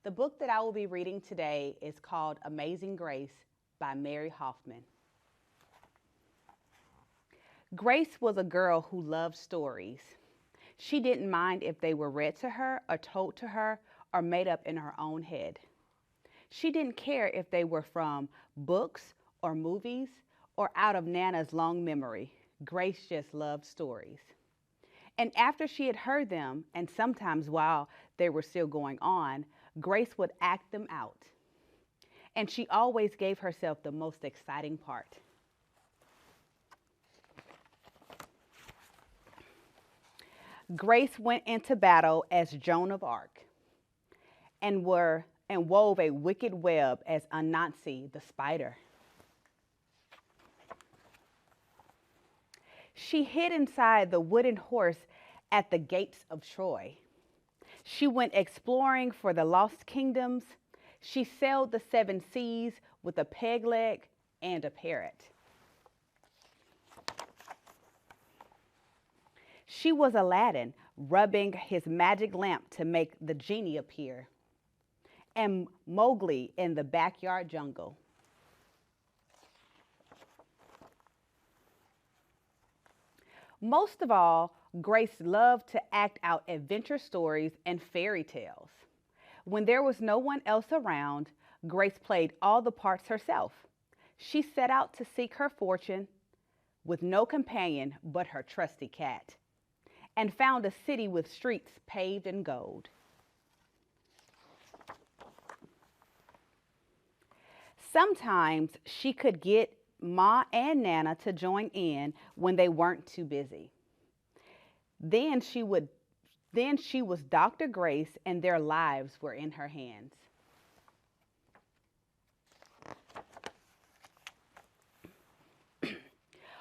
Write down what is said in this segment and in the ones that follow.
The book that I will be reading today is called Amazing Grace by Mary Hoffman. Grace was a girl who loved stories. She didn't mind if they were read to her or told to her or made up in her own head. She didn't care if they were from books or movies or out of Nana's long memory. Grace just loved stories. And after she had heard them, and sometimes while they were still going on, Grace would act them out. And she always gave herself the most exciting part. Grace went into battle as Joan of Arc and wove a wicked web as Anansi the spider. She hid inside the wooden horse at the gates of Troy. She went exploring for the lost kingdoms. She sailed the 7 seas with a peg leg and a parrot. She was Aladdin, rubbing his magic lamp to make the genie appear, and Mowgli in the backyard jungle. Most of all, Grace loved to act out adventure stories and fairy tales. When there was no one else around, Grace played all the parts herself. She set out to seek her fortune with no companion but her trusty cat, and found a city with streets paved in gold. Sometimes she could get Ma and Nana to join in when they weren't too busy. Then she was Dr. Grace, and their lives were in her hands.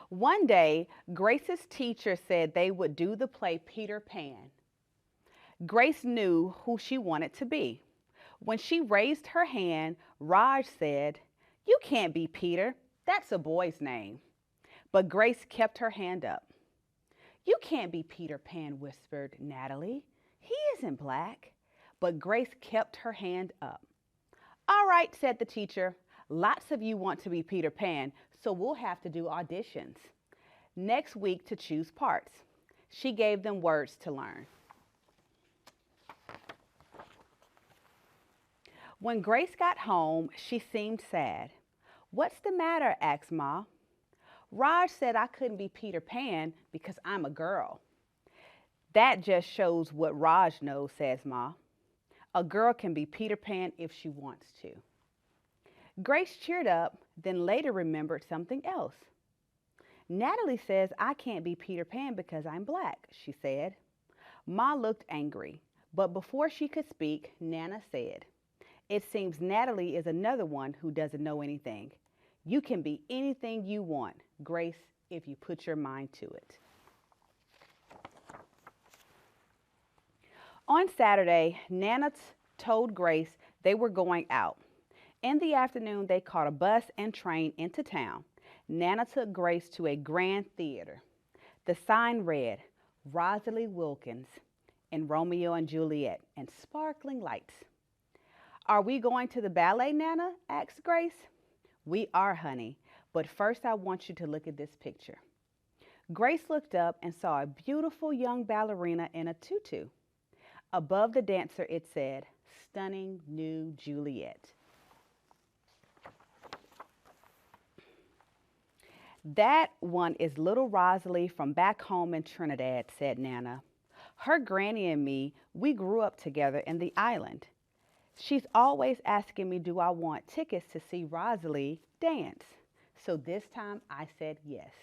One day, Grace's teacher said they would do the play Peter Pan. Grace knew who she wanted to be. When she raised her hand, Raj said, "You can't be Peter. That's a boy's name." But Grace kept her hand up. "You can't be Peter Pan," whispered Natalie. "He isn't black." But Grace kept her hand up. "All right," said the teacher. "Lots of you want to be Peter Pan, so we'll have to do auditions next week to choose parts." She gave them words to learn. When Grace got home, she seemed sad. "What's the matter?" asked Ma. "Raj said I couldn't be Peter Pan because I'm a girl." "That just shows what Raj knows," says Ma. "A girl can be Peter Pan if she wants to." Grace cheered up, then later remembered something else. "Natalie says I can't be Peter Pan because I'm black," she said. Ma looked angry, but before she could speak, Nana said, "It seems Natalie is another one who doesn't know anything. You can be anything you want, Grace, if you put your mind to it." On Saturday, Nana told Grace they were going out. In the afternoon, they caught a bus and train into town. Nana took Grace to a grand theater. The sign read, "Rosalie Wilkins in Romeo and Juliet," and sparkling lights. "Are we going to the ballet, Nana?" asked Grace. "We are, honey, but first I want you to look at this picture." Grace looked up and saw a beautiful young ballerina in a tutu. Above the dancer it said, "Stunning New Juliet." "That one is little Rosalie from back home in Trinidad," said Nana. "Her granny and me, we grew up together in the island. She's always asking me do I want tickets to see Rosalie dance. So this time I said yes."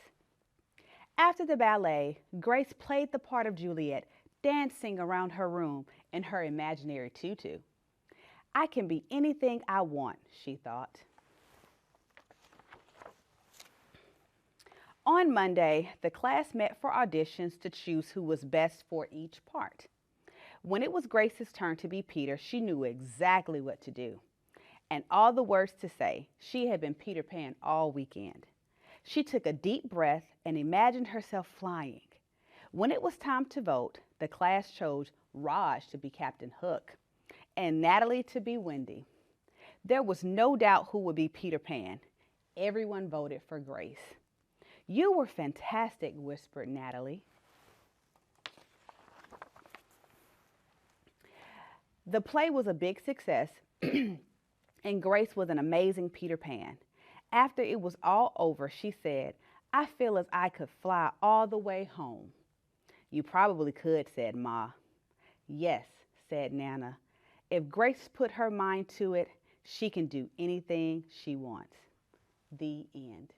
After the ballet, Grace played the part of Juliet, dancing around her room in her imaginary tutu. "I can be anything I want," she thought. On Monday, the class met for auditions to choose who was best for each part. When it was Grace's turn to be Peter, she knew exactly what to do and all the words to say. She had been Peter Pan all weekend. She took a deep breath and imagined herself flying. When it was time to vote, the class chose Raj to be Captain Hook and Natalie to be Wendy. There was no doubt who would be Peter Pan. Everyone voted for Grace. You were fantastic, whispered Natalie. The play was a big success, and Grace was an amazing Peter Pan. After it was all over, she said, I feel as I could fly all the way home. You probably could, said Ma. Yes, said Nana. If Grace put her mind to it, she can do anything she wants. The end.